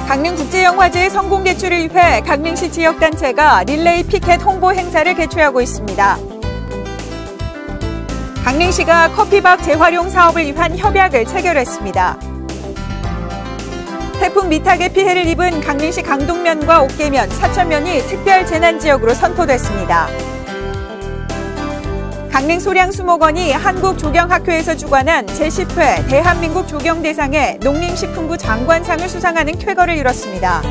강릉국제영화제 성공 개최를 위해 강릉시 지역단체가 릴레이 피켓 홍보 행사를 개최하고 있습니다. 강릉시가 커피박 재활용 사업을 위한 협약을 체결했습니다. 태풍 미탁의 피해를 입은 강릉시 강동면과 옥계면, 사천면이 특별 재난지역으로 선포됐습니다. 강릉 소량수목원이 한국조경학회에서 주관한 제10회 대한민국 조경대상의 농림식품부 장관상을 수상하는 쾌거를 이뤘습니다.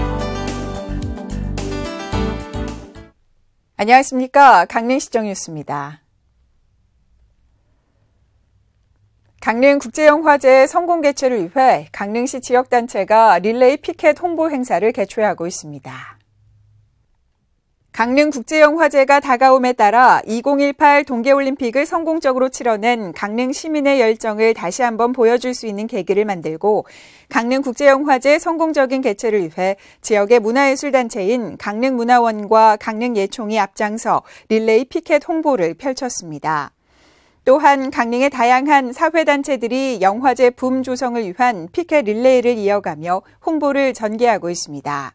안녕하십니까. 강릉시정 뉴스입니다. 강릉국제영화제 성공 개최를 위해 강릉시 지역단체가 릴레이 피켓 홍보 행사를 개최하고 있습니다. 강릉국제영화제가 다가옴에 따라 2018 동계올림픽을 성공적으로 치러낸 강릉 시민의 열정을 다시 한번 보여줄 수 있는 계기를 만들고 강릉국제영화제 성공적인 개최를 위해 지역의 문화예술단체인 강릉문화원과 강릉예총이 앞장서 릴레이 피켓 홍보를 펼쳤습니다. 또한 강릉의 다양한 사회단체들이 영화제 붐 조성을 위한 피켓 릴레이를 이어가며 홍보를 전개하고 있습니다.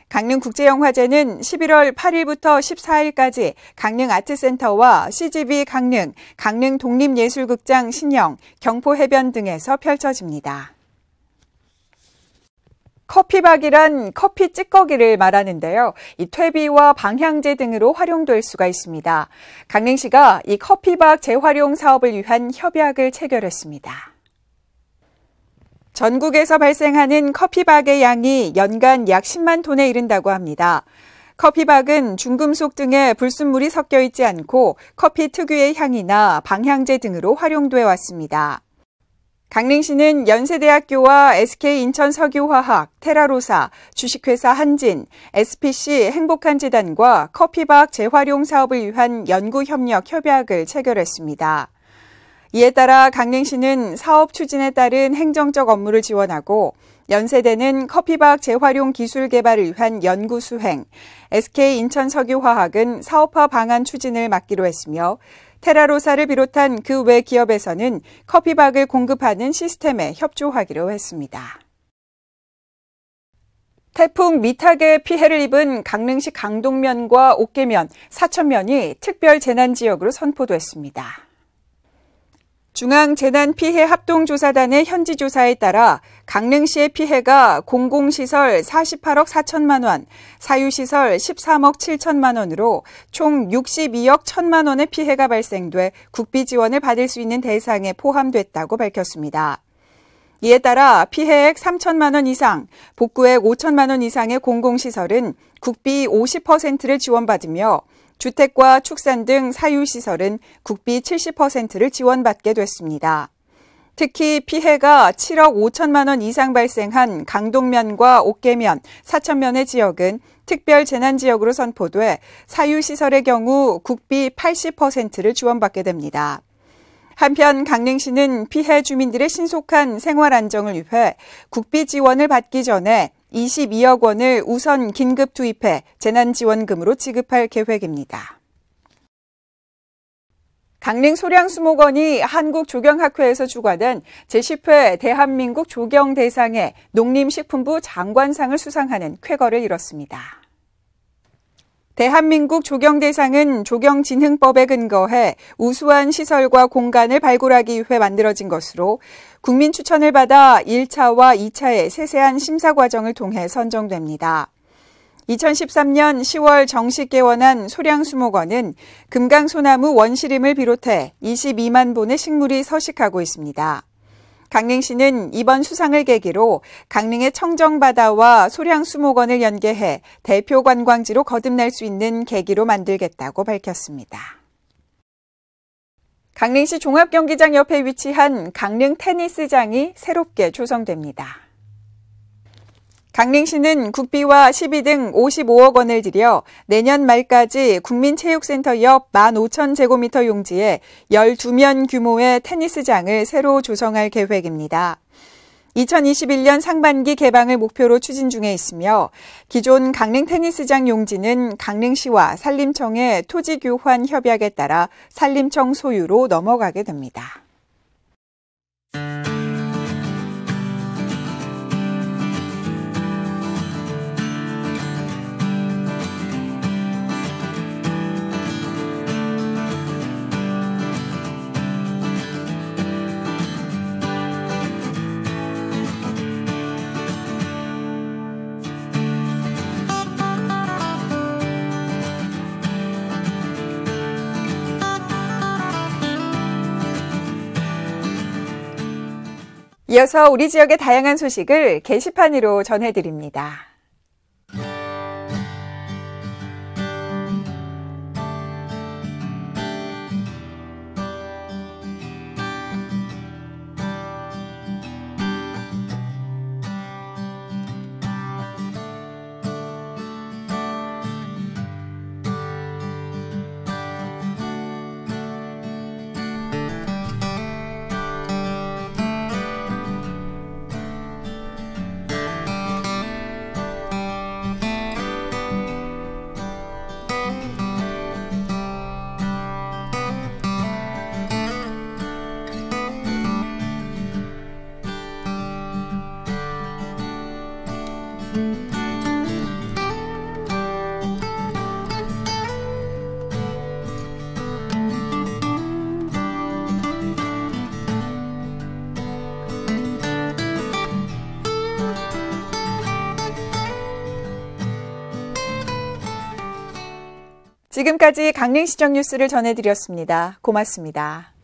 강릉국제영화제는 11월 8일부터 14일까지 강릉아트센터와 CGV 강릉, 강릉독립예술극장 신영, 경포해변 등에서 펼쳐집니다. 커피박이란 커피 찌꺼기를 말하는데요. 이 퇴비와 방향제 등으로 활용될 수가 있습니다. 강릉시가 이 커피박 재활용 사업을 위한 협약을 체결했습니다. 전국에서 발생하는 커피박의 양이 연간 약 10만 톤에 이른다고 합니다. 커피박은 중금속 등의 불순물이 섞여 있지 않고 커피 특유의 향이나 방향제 등으로 활용돼 왔습니다. 강릉시는 연세대학교와 SK인천석유화학, 테라로사, 주식회사 한진, SPC 행복한재단과 커피박 재활용 사업을 위한 연구협력 협약을 체결했습니다. 이에 따라 강릉시는 사업 추진에 따른 행정적 업무를 지원하고 연세대는 커피박 재활용 기술 개발을 위한 연구 수행, SK인천석유화학은 사업화 방안 추진을 맡기로 했으며 테라로사를 비롯한 그 외 기업에서는 커피박을 공급하는 시스템에 협조하기로 했습니다. 태풍 미탁의 피해를 입은 강릉시 강동면과 옥계면, 사천면이 특별 재난지역으로 선포됐습니다. 중앙재난피해합동조사단의 현지조사에 따라 강릉시의 피해가 공공시설 48억 4천만 원, 사유시설 13억 7천만 원으로 총 62억 1천만 원의 피해가 발생돼 국비 지원을 받을 수 있는 대상에 포함됐다고 밝혔습니다. 이에 따라 피해액 3천만 원 이상, 복구액 5천만 원 이상의 공공시설은 국비 50%를 지원받으며 주택과 축산 등 사유시설은 국비 70%를 지원받게 됐습니다. 특히 피해가 7억 5천만 원 이상 발생한 강동면과 옥계면, 사천면의 지역은 특별 재난지역으로 선포돼 사유시설의 경우 국비 80%를 지원받게 됩니다. 한편 강릉시는 피해 주민들의 신속한 생활 안정을 위해 국비 지원을 받기 전에 22억 원을 우선 긴급 투입해 재난지원금으로 지급할 계획입니다. 강릉 소량수목원이 한국조경학회에서 주관한 제10회 대한민국 조경대상의 농림식품부 장관상을 수상하는 쾌거를 이뤘습니다. 대한민국 조경대상은 조경진흥법에 근거해 우수한 시설과 공간을 발굴하기 위해 만들어진 것으로 국민 추천을 받아 1차와 2차의 세세한 심사 과정을 통해 선정됩니다. 2013년 10월 정식 개원한 소량수목원은 금강소나무 원시림을 비롯해 22만 본의 식물이 서식하고 있습니다. 강릉시는 이번 수상을 계기로 강릉의 청정바다와 소량수목원을 연계해 대표 관광지로 거듭날 수 있는 계기로 만들겠다고 밝혔습니다. 강릉시 종합경기장 옆에 위치한 강릉 테니스장이 새롭게 조성됩니다. 강릉시는 국비와 시비 등 55억 원을 들여 내년 말까지 국민체육센터 옆 15,000제곱미터 용지에 12면 규모의 테니스장을 새로 조성할 계획입니다. 2021년 상반기 개방을 목표로 추진 중에 있으며 기존 강릉 테니스장 용지는 강릉시와 산림청의 토지 교환 협약에 따라 산림청 소유로 넘어가게 됩니다. 이어서 우리 지역의 다양한 소식을 게시판으로 전해드립니다. 지금까지 강릉시정 뉴스를 전해드렸습니다. 고맙습니다.